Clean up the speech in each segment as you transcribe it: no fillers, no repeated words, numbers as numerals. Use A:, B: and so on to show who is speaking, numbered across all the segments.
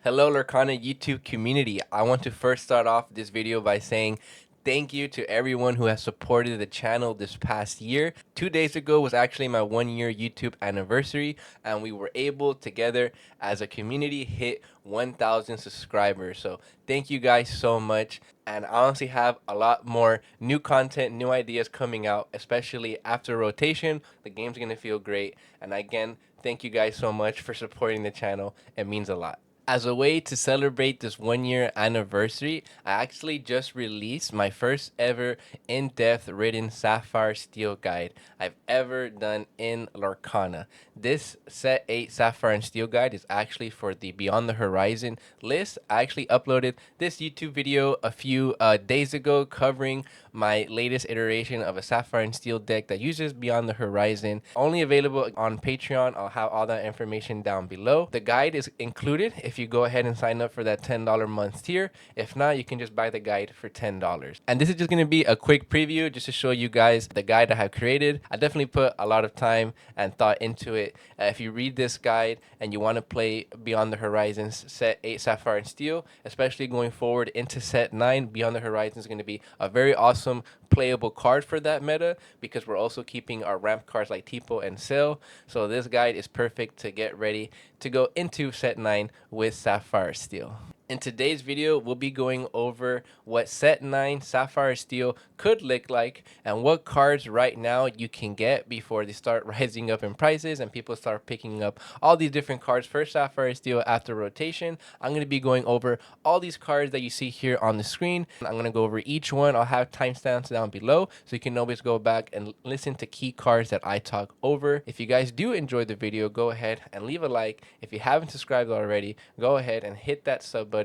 A: Hello Lorcana YouTube community. I want to first start off this video by saying thank you to everyone who has supported the channel this past year. 2 days ago was actually my 1 year YouTube anniversary, and we were able together as a community hit 1,000 subscribers. So thank you guys so much. And I honestly have a lot more new content, new ideas coming out, especially after rotation. The game's gonna feel great. And again, thank you guys so much for supporting the channel. It means a lot. As a way to celebrate this 1 year anniversary, I actually just released my first ever in-depth written Sapphire Steel guide I've ever done in Lorcana. This set 8 Sapphire and Steel guide is actually for the Beyond the Horizon list. I actually uploaded this YouTube video a few days ago covering my latest iteration of a Sapphire and Steel deck that uses Beyond the Horizon. Only available on Patreon. I'll have all that information down below. The guide is included if you go ahead and sign up for that $10 month tier. If not, you can just buy the guide for $10. And this is just going to be a quick preview just to show you guys the guide I have created. I definitely put a lot of time and thought into it. If you read this guide and you want to play Beyond the Horizons set 8 Sapphire and Steel, especially going forward into set 9, Beyond the Horizons is going to be a very awesome playable card for that meta, because we're also keeping our ramp cards like Tipo and Sail. So this guide is perfect to get ready to go into set 9 with Sapphire Steel. In today's video, we'll be going over what set 9 Sapphire Steel could look like and what cards right now you can get before they start rising up in prices and people start picking up all these different cards for Sapphire Steel after rotation. I'm going to be going over all these cards that you see here on the screen. I'm going to go over each one. I'll have timestamps down below so you can always go back and listen to key cards that I talk over. If you guys do enjoy the video, go ahead and leave a like. If you haven't subscribed already, go ahead and hit that sub button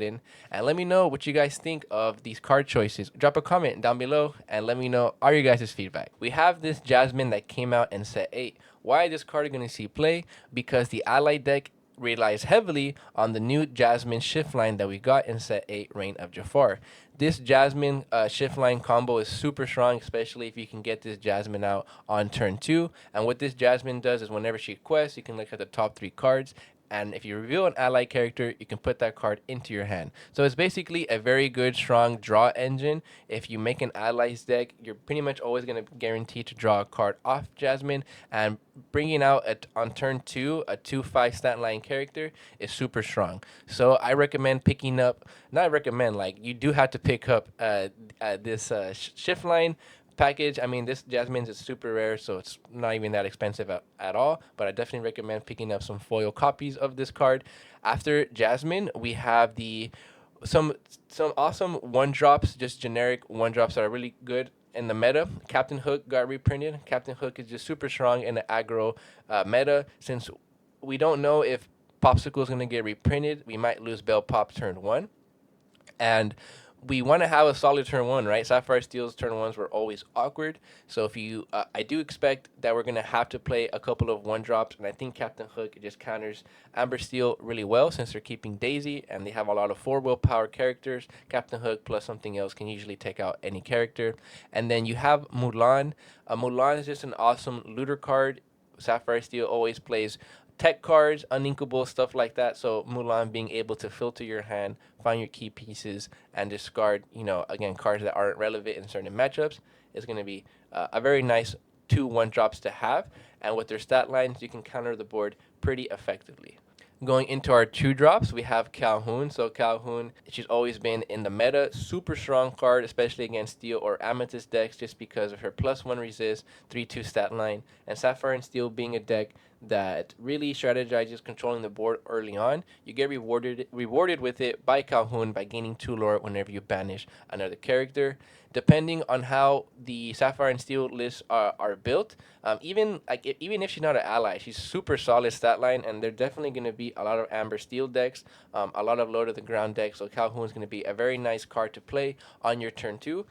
A: and let me know what you guys think of these card choices. Drop a comment down below and let me know all your guys' feedback. We have this Jasmine that came out in set 8. Why is this card going to see play? Because the ally deck relies heavily on the new Jasmine shift line that we got in set 8 Reign of Jafar. This Jasmine shift line combo is super strong, especially if you can get this Jasmine out on turn 2. And what this Jasmine does is whenever she quests, you can look at the top 3 cards, and if you reveal an ally character, you can put that card into your hand. So it's basically a very good, strong draw engine. If you make an allies deck, you're pretty much always going to guarantee to draw a card off Jasmine, and bringing out on turn 2 a 2/5 stat line character is super strong. So I recommend picking up, not recommend, like you do have to pick up this shift line package. I mean, this Jasmine's is super rare, so it's not even that expensive at all, but I definitely recommend picking up some foil copies of this card. After Jasmine, we have the some awesome one drops, just generic one drops that are really good in the meta. Captain Hook got reprinted. Captain Hook is just super strong in the aggro meta. Since we don't know if Popsicle is going to get reprinted, we might lose Bell Pop turn 1. And we want to have a solid turn 1, right? Sapphire Steel's turn 1s were always awkward. So if you, I do expect that we're going to have to play a couple of 1-drops. And I think Captain Hook just counters Amber Steel really well, since they're keeping Daisy and they have a lot of 4 willpower characters. Captain Hook plus something else can usually take out any character. And then you have Mulan. Mulan is just an awesome looter card. Sapphire Steel always plays tech cards, uninkable, stuff like that. So Mulan being able to filter your hand, find your key pieces, and discard, again, cards that aren't relevant in certain matchups is going to be a very nice 2 1-drops to have. And with their stat lines, you can counter the board pretty effectively. Going into our 2-drops, we have Calhoun. So Calhoun, she's always been in the meta. Super strong card, especially against Steel or Amethyst decks, just because of her +1 resist, 3/2 stat line. And Sapphire and Steel being a deck that really strategizes controlling the board early on, you get rewarded with it by Calhoun by gaining 2 lore whenever you banish another character. Depending on how the Sapphire and Steel lists are built, even if she's not an ally, she's super solid stat line, and they're definitely going to be a lot of Amber Steel decks, a lot of low to the ground decks. So Calhoun is going to be a very nice card to play on your turn 2.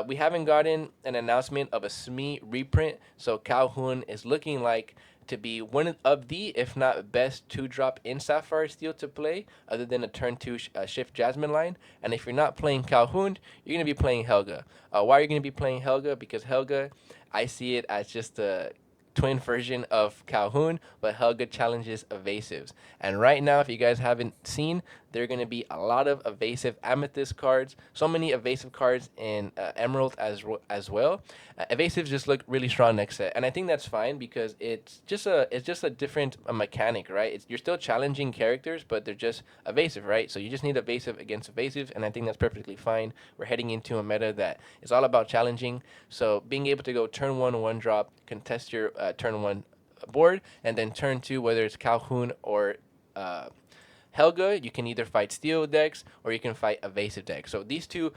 A: We haven't gotten an announcement of a SME reprint, so Calhoun is looking like to be one of the, if not best, 2-drop in Sapphire Steel to play, other than a turn 2 shift Jasmine line. And if you're not playing Calhoun, you're going to be playing Helga. Why are you going to be playing Helga? Because Helga, I see it as just a twin version of Calhoun, but Helga challenges evasives. And right now, if you guys haven't seen, there are going to be a lot of evasive amethyst cards, so many evasive cards in Emerald as well. Evasives just look really strong next set, and I think that's fine because it's just a different mechanic, right? You're still challenging characters, but they're just evasive, right? So you just need evasive against evasives, and I think that's perfectly fine. We're heading into a meta that is all about challenging, so being able to go turn one drop, contest your turn one board, and then turn two, whether it's Calhoun or Helga, you can either fight steel decks or you can fight evasive decks. So these two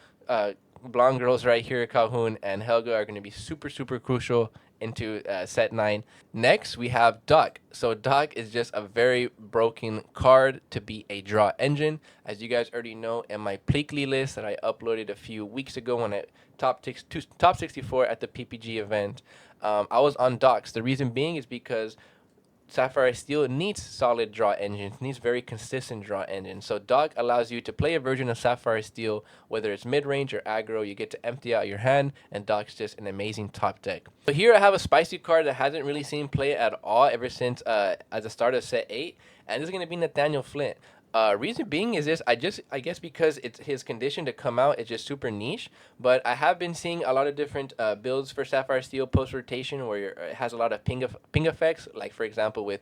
A: blonde girls right here, Calhoun and Helga, are going to be super, super crucial into set 9. Next, we have Doc. So Doc is just a very broken card to be a draw engine. As you guys already know, in my Pleakley list that I uploaded a few weeks ago when I top 64 at the PPG event, I was on Docs. The reason being is because Sapphire Steel needs solid draw engines, needs very consistent draw engines. So Dog allows you to play a version of Sapphire Steel, whether it's mid-range or aggro. You get to empty out your hand, and Dog's just an amazing top deck. So here I have a spicy card that hasn't really seen play at all ever since at the start of set 8, and this is going to be Nathaniel Flint. Reason being is this, I guess because it's his condition to come out, it's just super niche. But I have been seeing a lot of different builds for Sapphire Steel post rotation where it has a lot of ping effects, like for example with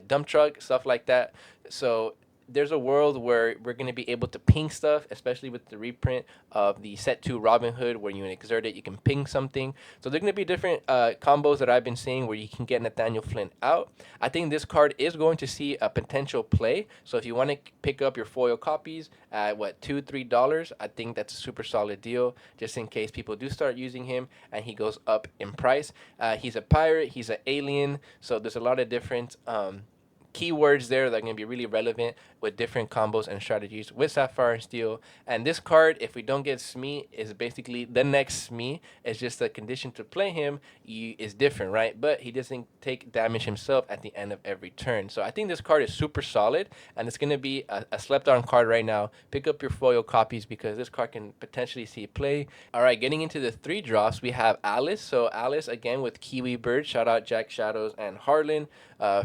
A: dump truck stuff like that. So there's a world where we're going to be able to ping stuff, especially with the reprint of the set 2 Robin Hood, where you exert it, you can ping something. So there's going to be different combos that I've been seeing where you can get Nathaniel Flint out. I think this card is going to see a potential play. So if you want to pick up your foil copies at $2-3, I think that's a super solid deal, just in case people do start using him and he goes up in price. He's a pirate, he's an alien, so there's a lot of different keywords there that are going to be really relevant with different combos and strategies with Sapphire and Steel. And this card, if we don't get Smee, is basically the next Smee. It's just the condition to play him is different, right? But he doesn't take damage himself at the end of every turn. So I think this card is super solid, and it's going to be a slept-on card right now. Pick up your foil copies because this card can potentially see play. All right, getting into the 3 drops, we have Alice. So Alice, again, with Kiwi Bird. Shout out Jack Shadows and Harlan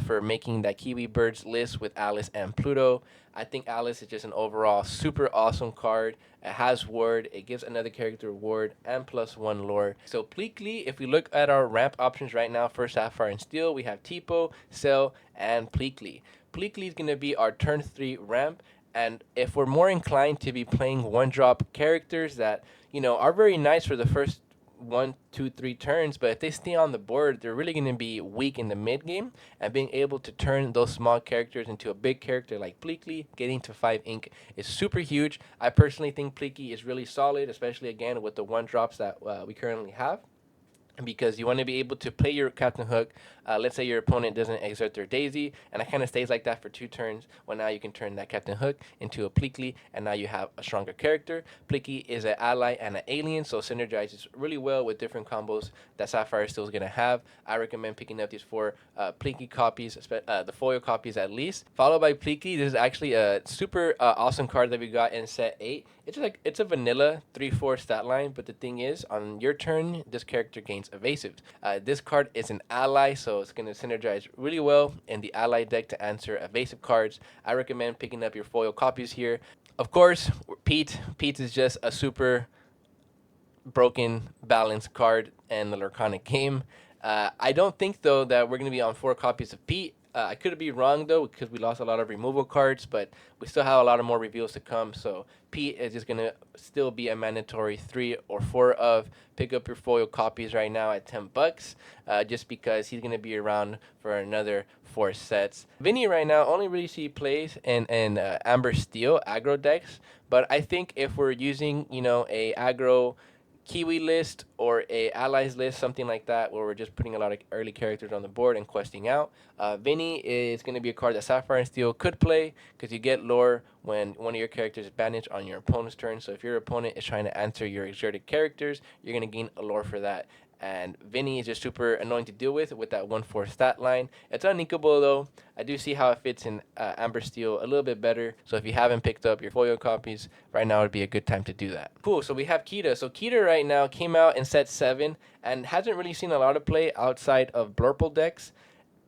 A: for making that Kiwi Birds list with Alice and Pluto. I think Alice is just an overall super awesome card. It has ward, it gives another character ward, and +1 lore. So Pleakley, if we look at our ramp options right now for Sapphire and Steel, we have Tipo, Cell, and Pleakley. Pleakley is going to be our turn 3 ramp. And if we're more inclined to be playing 1-drop characters that, are very nice for the first 1, 2, 3 turns, but if they stay on the board, they're really going to be weak in the mid game, and being able to turn those small characters into a big character like Pleakley, getting to 5 ink is super huge. I personally think Pleakley is really solid, especially again with the 1-drops that we currently have, because you want to be able to play your Captain Hook. Let's say your opponent doesn't exert their Daisy, and it kind of stays like that for 2 turns. Well, now you can turn that Captain Hook into a Pleakley, and now you have a stronger character. Pleakley is an ally and an alien, so synergizes really well with different combos that Sapphire Steel is going to have. I recommend picking up these 4 Pleakley copies, the foil copies at least. Followed by Pleakley, this is actually a super awesome card that we got in set 8. It's a vanilla 3/4 stat line, but the thing is, on your turn, this character gains evasive. This card is an ally, so it's going to synergize really well in the ally deck to answer evasive cards. I recommend picking up your foil copies here. Of course, Pete is just a super broken balanced card in the Lorcana game. I don't think, though, that we're going to be on 4 copies of Pete. I could be wrong, though, because we lost a lot of removal cards, but we still have a lot of more reveals to come. So Pete is just going to still be a mandatory 3 or 4 of. Pick up your foil copies right now at $10, just because he's going to be around for another 4 sets. Vinnie right now only really see plays in Amber Steel aggro decks, but I think if we're using, a aggro Kiwi list or a allies list, something like that, where we're just putting a lot of early characters on the board and questing out, Vinnie is going to be a card that Sapphire and Steel could play, because you get lore when one of your characters is banished on your opponent's turn. So if your opponent is trying to answer your exerted characters, you're going to gain a lore for that. And Vinnie is just super annoying to deal with that 1/4 stat line. It's uninkable though. I do see how it fits in Amber Steel a little bit better. So if you haven't picked up your foil copies, right now would be a good time to do that. Cool, so we have Kida. So Kida right now came out in set 7 and hasn't really seen a lot of play outside of Blurple decks.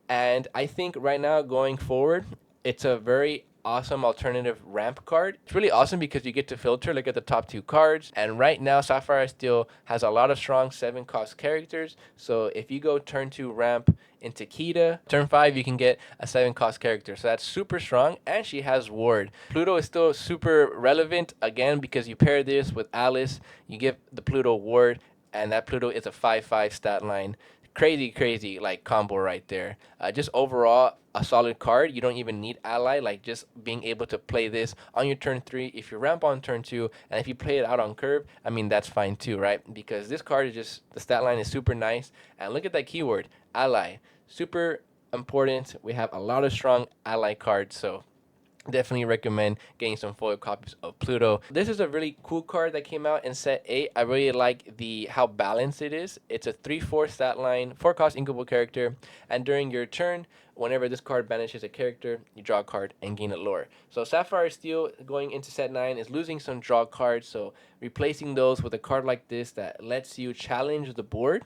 A: And I think right now going forward, it's a very awesome alternative ramp card. It's really awesome because you get to filter, look at the top 2 cards. And right now, Sapphire still has a lot of strong 7-cost characters. So if you go turn 2 ramp into Kida, turn 5 you can get a 7-cost character. So that's super strong. And she has Ward. Pluto is still super relevant, again, because you pair this with Alice, you give the Pluto Ward, and that Pluto is a 5/5 stat line. Crazy like combo right there. Just overall a solid card. You don't even need ally. Like just being able to play this on your turn 3 if you ramp on turn 2, and if you play it out on curve, I mean that's fine too, right? Because this card is just, the stat line is super nice. And look at that keyword, ally, super important. We have a lot of strong ally cards, so definitely recommend getting some foil copies of Pluto. This is a really cool card that came out in set 8. I really like how balanced it is. It's a 3/4 stat line, 4-cost inkable character, and during your turn, whenever this card banishes a character, you draw a card and gain a lore. So Sapphire Steel going into set 9 is losing some draw cards, so replacing those with a card like this that lets you challenge the board.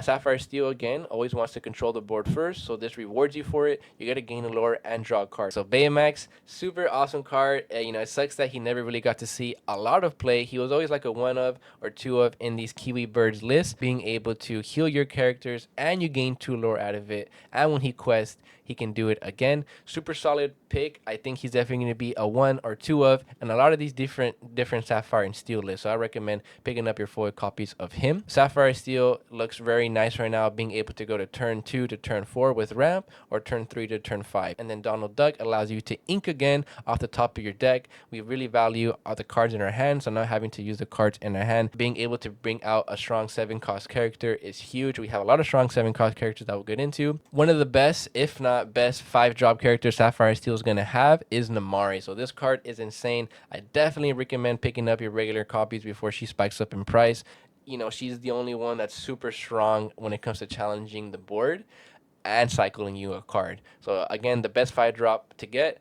A: Sapphire Steel, again, always wants to control the board first, so this rewards you for it. You get to gain a lore and draw a card. So Baymax, super awesome card. It sucks that he never really got to see a lot of play. He was always like a 1 of or 2 of in these Kiwi Birds lists, being able to heal your characters, and you gain 2 lore out of it. And when he quests, he can do it again. Super solid pick. I think he's definitely going to be a 1 or 2 of, and a lot of these different Sapphire and Steel lists. So I recommend picking up your foil copies of him. Sapphire Steel looks very nice right now, being able to go to turn 2 to turn 4 with ramp, or turn 3 to turn 5. And then Donald Duck allows you to ink again off the top of your deck. We really value all the cards in our hand, so not having to use the cards in our hand. Being able to bring out a strong 7-cost character is huge. We have a lot of strong 7-cost characters that we'll get into. One of the best, if not best, 5-drop characters Sapphire Steel is going to have is Namaari. So this card is insane. I definitely recommend picking up your regular copies before she spikes up in price. She's the only one that's super strong when it comes to challenging the board and cycling you a card. So again, the best 5-drop to get,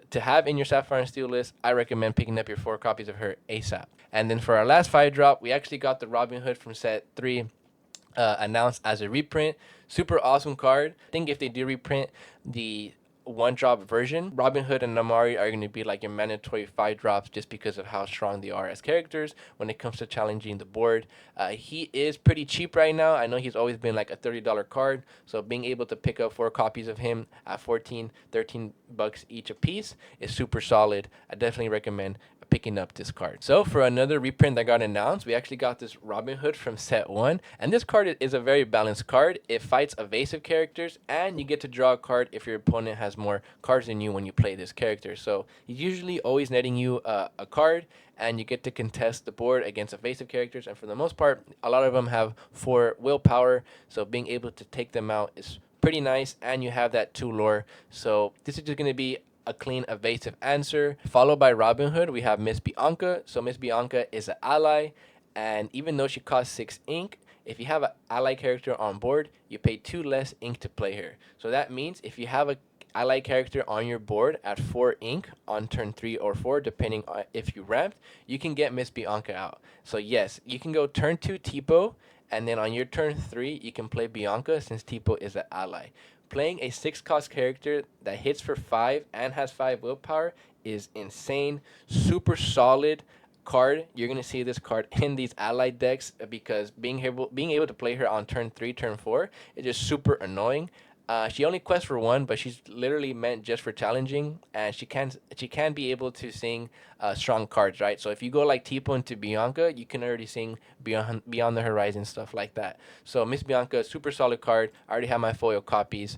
A: to have in your Sapphire and Steel list, I recommend picking up your 4 copies of her ASAP. And then for our last 5-drop, we actually got the Robin Hood from set 3 announced as a reprint. Super awesome card. I think if they do reprint the 1-drop version, Robin Hood and Namaari are going to be like your mandatory 5-drops, just because of how strong they are as characters when it comes to challenging the board. He is pretty cheap right now. I know he's always been like a $30 card, so being able to pick up 4 copies of him at 14, 13 bucks each a piece is super solid. I definitely recommend picking up this card. So for another reprint that got announced, we actually got this Robin Hood from set 1, and this card is a very balanced card. It fights evasive characters, and you get to draw a card if your opponent has more cards than you when you play this character. So he's usually always netting you a card, and you get to contest the board against evasive characters, and for the most part, a lot of them have 4 willpower, so being able to take them out is pretty nice, and you have that 2 lore. So this is just going to be a clean evasive answer. Followed by Robin Hood, we have Miss Bianca. So Miss Bianca is an ally, and even though she costs 6 ink, if you have an ally character on board, you pay 2 less ink to play her. So that means if you have a ally character on your board at 4 ink on turn 3 or 4, depending on if you ramped, you can get Miss Bianca out. So yes, you can go turn 2 Tipo, and then on your turn 3, you can play Bianca, since Tipo is an ally. Playing a 6-cost character that hits for 5 and has 5 willpower is insane. Super solid card. You're going to see this card in these allied decks, because being able to play her on turn 3, turn 4 is just super annoying. She only quests for 1, but she's literally meant just for challenging, and she can be able to sing strong cards, right? So if you go like Tipo into Bianca, you can already sing Beyond the Horizon, stuff like that. So Miss Bianca, super solid card. I already have my foil copies.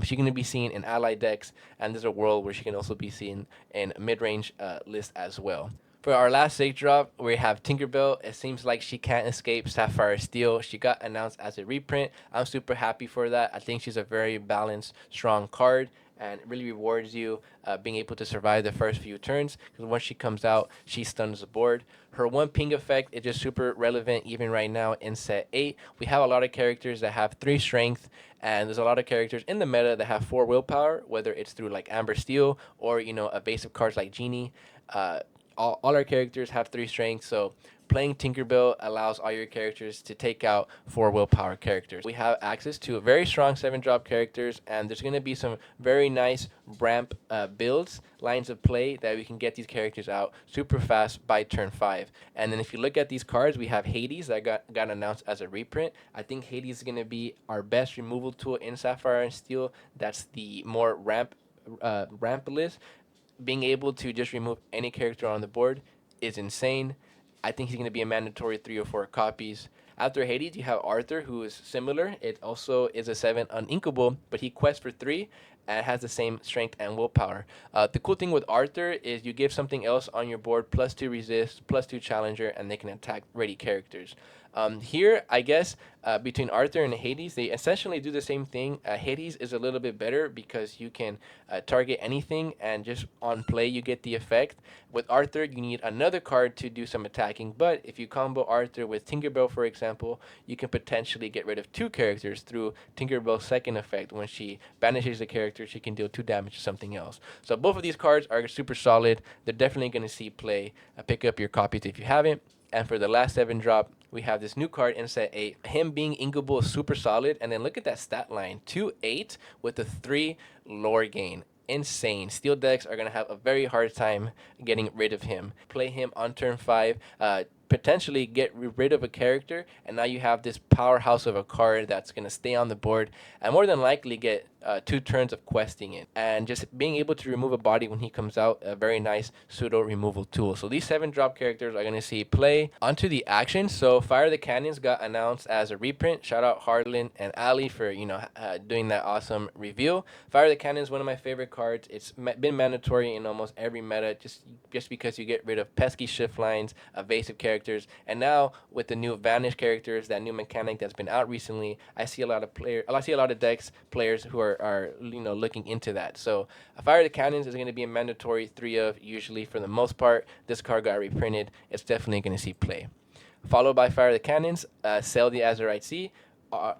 A: She's going to be seen in allied decks, and there's a world where she can also be seen in mid-range lists as well. For our last 6-drop, we have Tinkerbell. It seems like she can't escape Sapphire Steel. She got announced as a reprint. I'm super happy for that. I think she's a very balanced, strong card. and it really rewards you being able to survive the first few turns, because once she comes out, she stuns the board. Her one ping effect is just super relevant even right now in set 8. We have a lot of characters that have 3 strength, and there's a lot of characters in the meta that have 4 willpower, whether it's through like Amber Steel or, you know, a base of cards like Genie. Uh, all our characters have 3 strength, so playing Tinkerbell allows all your characters to take out 4 willpower characters. We have access to very strong 7-drop characters, and there's going to be some very nice ramp builds, lines of play that we can get these characters out super fast by turn 5. And then if you look at these cards, we have Hades that got announced as a reprint. I think Hades is going to be our best removal tool in Sapphire and Steel. That's the more ramp list. Being able to just remove any character on the board is insane. I think he's going to be a mandatory 3 or 4 copies. After Hades, you have Arthur, who is similar. It also is a 7 uninkable, but he quests for 3 and has the same strength and willpower. The cool thing with Arthur is you give something else on your board +2 resist, +2 challenger, and they can attack ready characters. Here, I guess, between Arthur and Hades, they essentially do the same thing. Hades is a little bit better because you can target anything, and just on play, you get the effect. With Arthur, you need another card to do some attacking, but if you combo Arthur with Tinkerbell, for example, you can potentially get rid of 2 characters through Tinkerbell's second effect. When she banishes a character, she can deal 2 damage to something else. So both of these cards are super solid. They're definitely going to see play. Pick up your copies if you haven't. And for the last 7-drop, we have this new card in set 8. Him being inkable is super solid. And then look at that stat line. 2-8 with a 3 lore gain. Insane. Steel decks are going to have a very hard time getting rid of him. Play him on turn 5. Potentially get rid of a character, and now you have this powerhouse of a card that's going to stay on the board and more than likely get 2 turns of questing it. And just being able to remove a body when he comes out, a very nice pseudo removal tool. So these 7-drop characters are going to see play. Onto the action. So Fire the Cannons got announced as a reprint. Shout out Harlan and Ali for, you know, doing that awesome reveal. Fire the Cannons is one of my favorite cards. It's been mandatory in almost every meta, just because you get rid of pesky shift lines, evasive characters. And now with the new vanish characters, that new mechanic that's been out recently, I see a lot of decks players who are you know, looking into that. So Fire the Cannons is going to be a mandatory 3 of, usually for the most part. This card got reprinted. It's definitely going to see play. Followed by Fire the Cannons, Sell the Azurite Sea.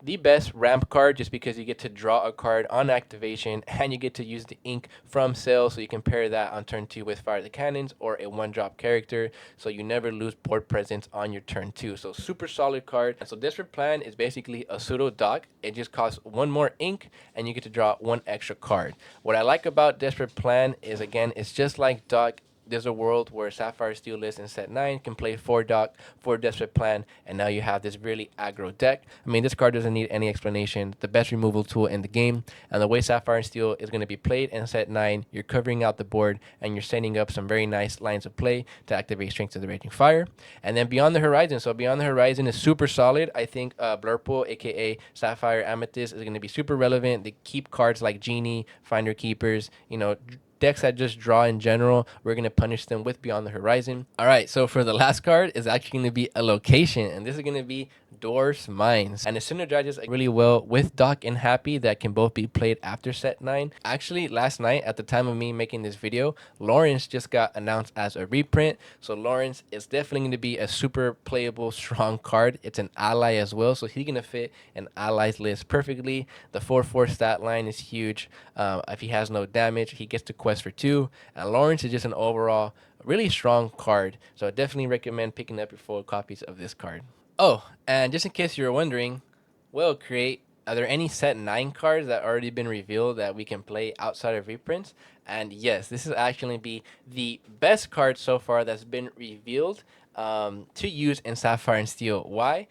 A: The best ramp card, just because you get to draw a card on activation and you get to use the ink from Sale, so you can pair that on turn 2 with Fire the Cannons or a 1-drop character, so you never lose board presence on your turn 2. So super solid card. And so Desperate Plan is basically a pseudo dock. It just costs 1 more ink and you get to draw 1 extra card. What I like about Desperate Plan is, again, it's just like dock. There's a world where Sapphire Steel List in set 9 can play 4 dock, 4 Desperate Plan, and now you have this really aggro deck. I mean, this card doesn't need any explanation. The best removal tool in the game, and the way Sapphire Steel is going to be played in set 9, you're covering out the board, and you're setting up some very nice lines of play to activate Strength of the Raging Fire. And then Beyond the Horizon. So Beyond the Horizon is super solid. I think Blurple, aka Sapphire Amethyst, is going to be super relevant. They keep cards like Genie, Finder Keepers, you know, decks that just draw in general. We're going to punish them with Beyond the Horizon. All right, so for the last card is actually going to be a location, and this is going to be Dwarfs Mine. And it synergizes really well with Doc and Happy, that can both be played after set 9. Actually, last night, at the time of me making this video, Lawrence just got announced as a reprint. So Lawrence is definitely going to be a super playable, strong card. It's an ally as well, so he's going to fit an allies list perfectly. The 4/4 stat line is huge. If he has no damage, he gets to quest for 2. And Lawrence is just an overall really strong card. So I definitely recommend picking up your 4 copies of this card. Oh, and just in case you were wondering, are there any set 9 cards that already been revealed that we can play outside of reprints? And yes, this is actually be the best card so far that's been revealed to use in Sapphire and Steel. Why?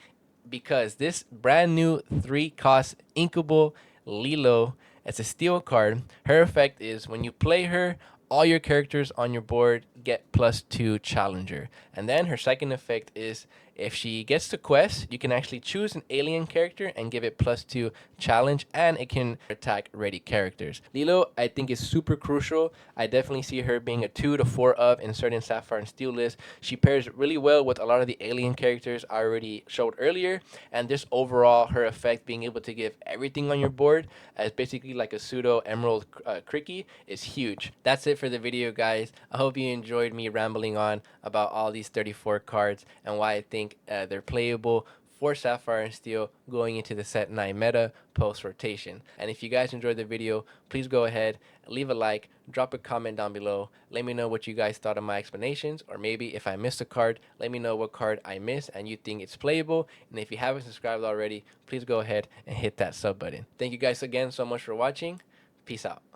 A: Because this brand new 3-cost inkable Lilo, it's a steel card. Her effect is when you play her, all your characters on your board get +2 Challenger. And then her second effect is if she gets the quest, you can actually choose an alien character and give it +2 challenge, and it can attack ready characters. Lilo, I think, is super crucial. I definitely see her being a 2 to 4 of in certain Sapphire and Steel lists. She pairs really well with a lot of the alien characters I already showed earlier, and just overall, her effect being able to give everything on your board as basically like a pseudo Emerald Cricky is huge. That's it for the video, guys. I hope you enjoyed me rambling on about all these 34 cards and why I think they're playable for Sapphire and Steel going into the set 9 meta post rotation. And if you guys enjoyed the video, please go ahead, leave a like, drop a comment down below. Let me know what you guys thought of my explanations, or maybe if I missed a card, let me know what card I missed and you think it's playable. And if you haven't subscribed already, please go ahead and hit that sub button. Thank you guys again so much for watching. Peace out.